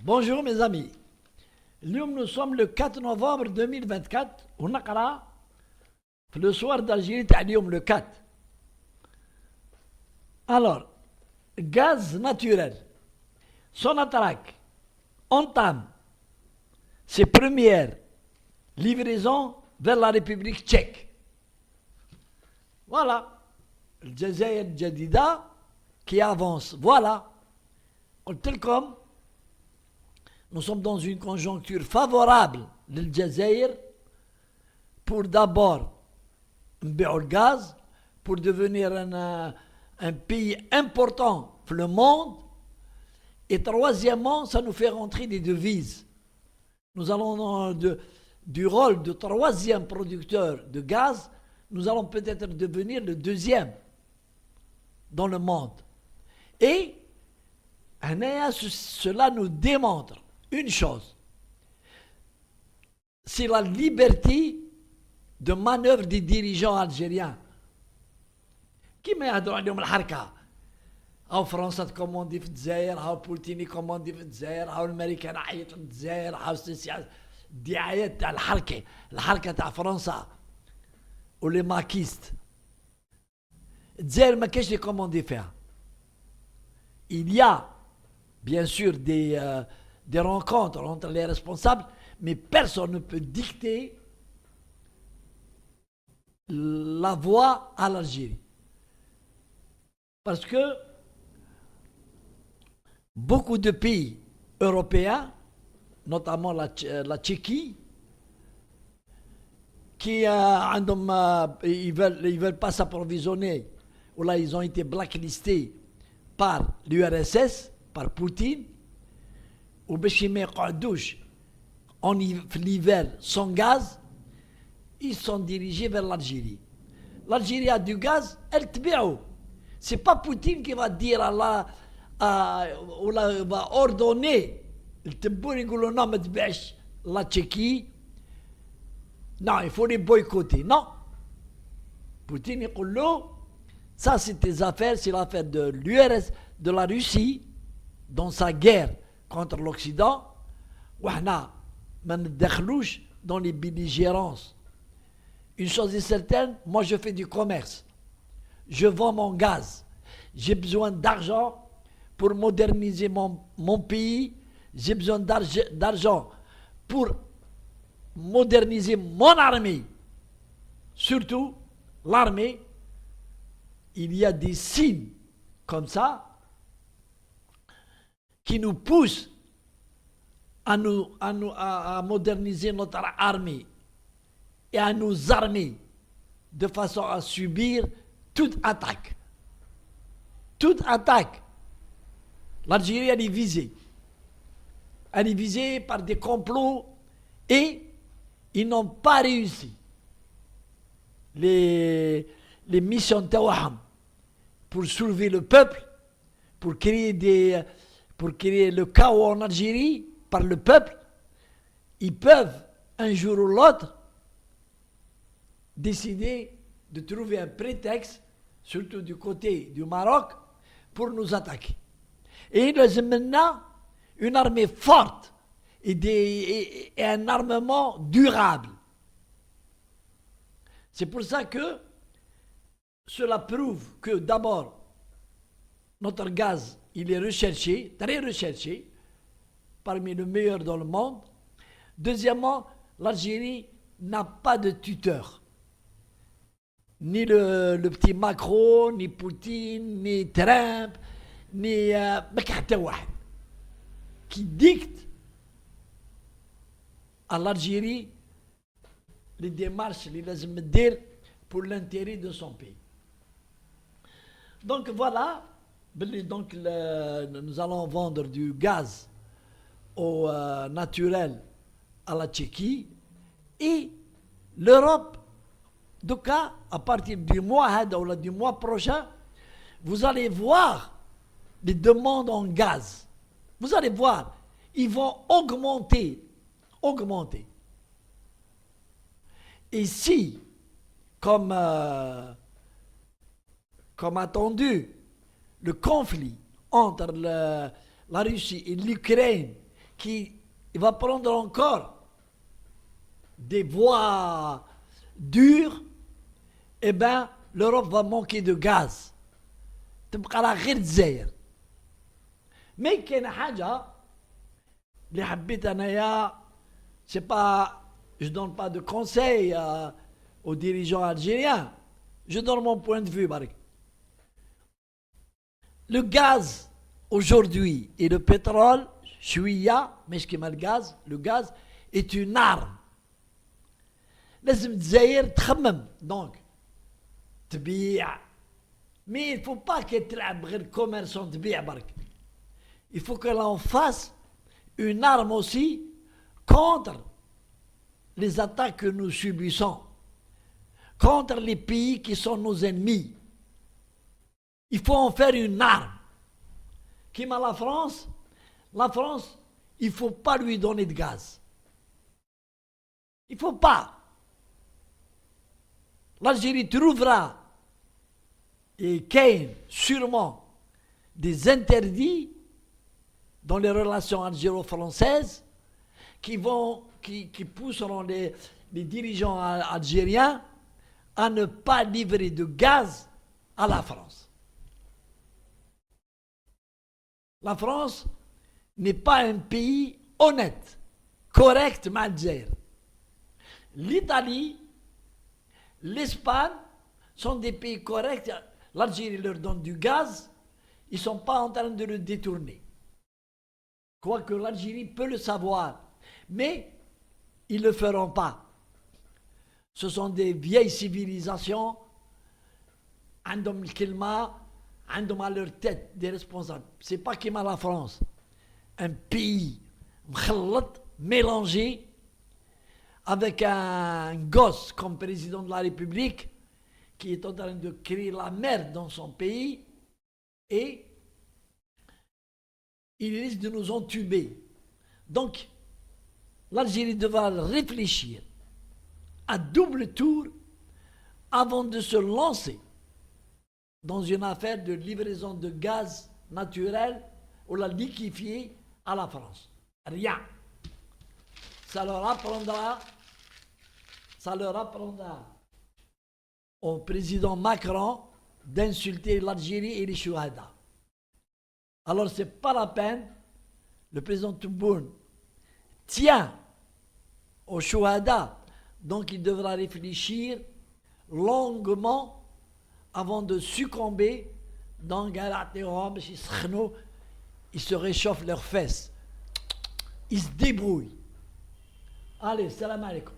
Bonjour mes amis. Nous sommes le 4 novembre 2024 ونقرا في le soir d'Algérie تاع اليوم le 4. Alors, gaz naturel. Sonatrach entame ses premières livraisons vers la République tchèque. Voilà. الجزائر الجديدة qui avance. Voilà. قلت لكم nous sommes dans une conjoncture favorable للجزائر pour d'abord نبيعوا le gaz, pour devenir un pays important dans le monde, et troisièmement, ça nous fait rentrer des devises. Nous allons du rôle de troisième producteur de gaz, nous allons peut-être devenir le deuxième dans le monde. Et cela nous démontre une chose, c'est la liberté de manœuvre des dirigeants algériens. كيما يهضروا عليهم الحركة، هاو فرنسا تكوموندي في الجزائر، هاو بوتين يكوموندي في الجزائر، هاو الامريكان عيطوا للجزائر، هاو الدعايات تاع الحركة تاع فرنسا ولي ماكيست. الجزائر ما كاينش لي كوموندي فيها. Il y a bien sûr des rencontres entre les responsables, mais personne ne peut dicter la voie à l'Algérie. Parce que beaucoup de pays européens, notamment la Tchéquie, qui ils veulent pas s'approvisionner, ou là ils ont été blacklistés par l'URSS, par Poutine, ou Béchimé Kardouche, en l'hiver sans gaz, ils sont dirigés vers l'Algérie. L'Algérie a du gaz, elle tbiao. C'est pas Poutine qui va dire ou va ordonner la Tchéquie. Non, il faut les boycotter. Non. Poutine il dit ça c'est tes affaires, c'est l'affaire de l'URSS, de la Russie, dans sa guerre contre l'Occident. وحنا ما ندخلوش dans les belligérances. Une chose est certaine, moi je fais du commerce. Je vends mon gaz. J'ai besoin d'argent pour moderniser mon pays. J'ai besoin d'argent pour moderniser mon armée. Surtout l'armée. Il y a des signes comme ça qui nous poussent à moderniser notre armée et à nous armer de façon à subir toute attaque. Toute attaque. L'Algérie, elle est visée. Elle est visée par des complots et ils n'ont pas réussi. Les missions Tawaham pour soulever le peuple, pour créer le chaos en Algérie par le peuple, ils peuvent un jour ou l'autre décider de trouver un prétexte, surtout du côté du Maroc, pour nous attaquer. Et il nous amène une armée forte et un armement durable. C'est pour ça que cela prouve que d'abord, notre gaz, il est recherché, très recherché, parmi les meilleurs dans le monde. Deuxièmement, l'Algérie n'a pas de tuteur. Ni le petit Macron, ni Poutine, ni Trump, ni qui dicte à l'Algérie les démarches, les lazim dire pour l'intérêt de son pays. Donc voilà, donc nous allons vendre du gaz au naturel à la Tchéquie et l'Europe. Donc à partir du mois ou du mois prochain, vous allez voir les demandes en gaz. Vous allez voir, ils vont augmenter. Et si, comme attendu, le conflit entre la Russie et l'Ukraine qu'il va prendre encore des voies dures, eh bien, l'Europe va manquer de gaz. تبقى راه غير الجزائر. مي كاين حاجة اللي حبيت أنايا c'est pas, je donne pas de conseils aux dirigeants algériens. Je donne mon point de vue, Barik. Le gaz, aujourd'hui, et le pétrole, mais le gaz est une arme. لازم الجزائر تخمم دونك تبيع. Mais il ne faut pas qu'elle تلعب غير commerçant تبيع برك. Il faut qu'elle en fasse une arme aussi contre les attaques que nous subissons, contre les pays qui sont nos ennemis. Il faut en faire une arme. Comme la France, il ne faut pas lui donner de gaz. Il ne faut pas. L'Algérie trouvera, et qu'il sûrement, des interdits dans les relations algéro-françaises qui pousseront les dirigeants algériens à ne pas livrer de gaz à la France. La France n'est pas un pays honnête, correct, malgré. L'Italie, l'Espagne sont des pays corrects. L'Algérie leur donne du gaz, ils ne sont pas en train de le détourner. Quoique l'Algérie peut le savoir, mais ils ne le feront pas. Ce sont des vieilles civilisations, عندهم الكلمة, عندهم à leur tête des responsables. C'est pas comme la France, un pays مخلط, mélangé, avec un gosse comme président de la République qui est en train de créer la merde dans son pays et il risque de nous entuber. Donc, l'Algérie devra réfléchir à double tour avant de se lancer dans une affaire de livraison de gaz naturel ou la liquéfier à la France. Rien. Ça leur apprendra au président Macron d'insulter l'Algérie et les Chouhada. Alors ce n'est pas la peine, le président Tebboune tient aux Chouhada, donc il devra réfléchir longuement avant de succomber dans Galatérome, ils se réchauffent leurs fesses. Ils se débrouillent. Allez, salam alaikum.